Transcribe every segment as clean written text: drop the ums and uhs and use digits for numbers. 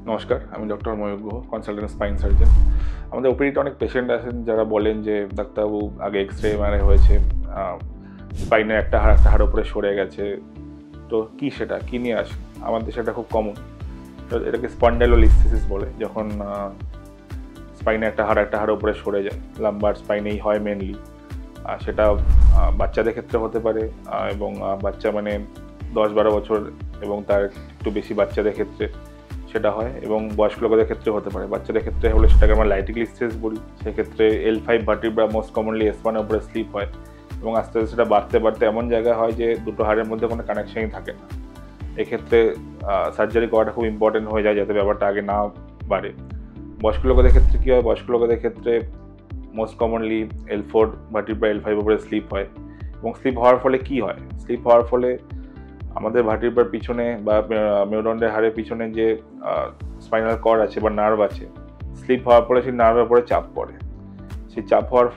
নমস্কার, আমি ডক্টর ময়ূর Guha, consultant spine surgeon. আমাদের ওপিডিতে অনেক পেশেন্ট আছেন যারা বলেন যে ডাক্তারবাবু আগে এক্স-রে এমআরআই হয়েছে, স্পাইনের একটা হাড় উপরে সরে গেছে। তো কি সেটা কি নিয়ে আসেন? আমাদের সেটা খুব কমন। এটাকে স্পন্ডাইলোলিস্থেসিস বলে, যখন স্পাইনে একটা হাড় উপরে সরে যায়। লাম্বার স্পাইনেই হয় মেনলি। সেটা বাচ্চাদের ক্ষেত্রে হতে পারে, এবং বাচ্চা মানে 10-12 বছর এবং তার একটু বেশি বাচ্চাদের ক্ষেত্রে সেটা হয়, এবং বয়স্ক লোকেদের ক্ষেত্রে হতে পারে। বাচ্চাদের ক্ষেত্রে হলে সেটাকে আমরা লাইটিগ্লিস্থেসিস বলি। সেক্ষেত্রে L5 vertebra most commonly S1 এর উপরে স্লিপ হয়, এবং আস্তে আস্তে সেটা বাড়তে এমন জায়গায় হয় যে দুটো হাড়ের মধ্যে কোনো কানেকশনই থাকে না। এক্ষেত্রে সার্জারি করাটা খুব ইম্পর্টেন্ট হয়ে যায়, যাতে ব্যাপারটা আগে না বাড়ে। বয়স্ক লোকেদের ক্ষেত্রে কী হয়? বয়স্ক লোকেদের ক্ষেত্রে most commonly L4 vertebra L5 উপরে স্লিপ হয়, এবং স্লিপ হওয়ার ফলে কি হয়? স্লিপ হওয়ার ফলে আমাদের ভার্টিব্রার পিছনে বা মেরুদণ্ডের হাড়ের পিছনে যে স্পাইনাল কর্ড আছে বা নার্ভ আছে, স্লিপ হওয়ার পরে সেই নার্ভের উপরে চাপ পড়ে। সেই চাপ হওয়ার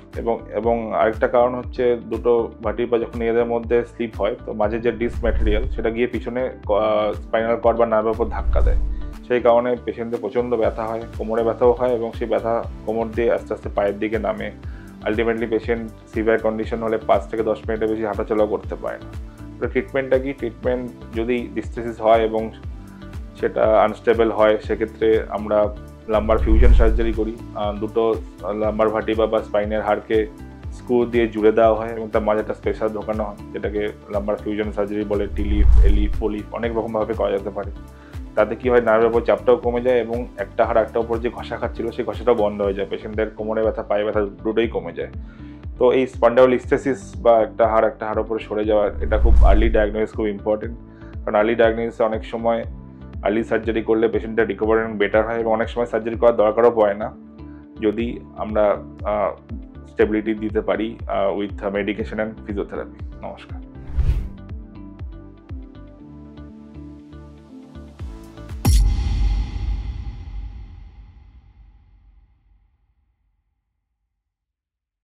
এবং আরেকটা কারণ হচ্ছে, দুটো ভার্টিব্রা যখন নিজেদের মধ্যে স্লিপ হয়, তো মাঝে যে ডিস্ক ম্যাটেরিয়াল সেটা গিয়ে পিছনে স্পাইনাল কর্ড বা নার্ভের উপর ধাক্কা দেয়। সেই কারণে পেশেন্টদের প্রচণ্ড ব্যথা হয়, কোমরে ব্যথাও হয়, এবং সেই ব্যথা কোমর দিয়ে আস্তে আস্তে পায়ের দিকে নামে। আলটিমেটলি পেশেন্ট সিভিয়ার কন্ডিশন হলে 5 থেকে 10 মিনিটের বেশি হাঁটাচলাও করতে পারে না। তো ট্রিটমেন্টটা কি? ট্রিটমেন্ট যদি ডিস্থেসিস হয় এবং সেটা আনস্টেবল হয়, সেক্ষেত্রে আমরা লাম্বার ফিউশন সার্জারি করি। দুটো লাম্বার ভার্টিব্রা বা স্পাইনের হাড়কে স্ক্রু দিয়ে জুড়ে দেওয়া হয়, এবং তার মাঝে একটা স্পেশাল ঢোকানো হয়, যেটাকে লাম্বার ফিউশন সার্জারি বলে। টিলিফ, এলিফ, ফোলিফ অনেক রকমভাবে করা যেতে পারে। তাতে কি হয়? নার্ভের উপর চাপটাও কমে যায়, এবং একটা হাড় একটার উপর যে ঘষা খাচ্ছিল সেই ঘষাটাও বন্ধ হয়ে যায়। পেশেন্টের কোমরে ব্যথা, পায়ে ব্যথা দুটোই কমে যায়। তো এই স্পন্ডাইলোলিস্থেসিস বা একটা হাড় উপরে সরে যাওয়ার, এটা খুব আর্লি ডায়াগনোসিস খুব ইম্পর্টেন্ট। কারণ আর্লি ডায়াগনোসিসে অনেক সময় আর্লি সার্জারি করলে পেশেন্টের রিকভারি বেটার হয়, এবং অনেক সময় সার্জারি করার দরকারও পড়ে না, যদি আমরা স্টেবিলিটি দিতে পারি উইথ মেডিকেশন অ্যান্ড ফিজিওথেরাপি। নমস্কার।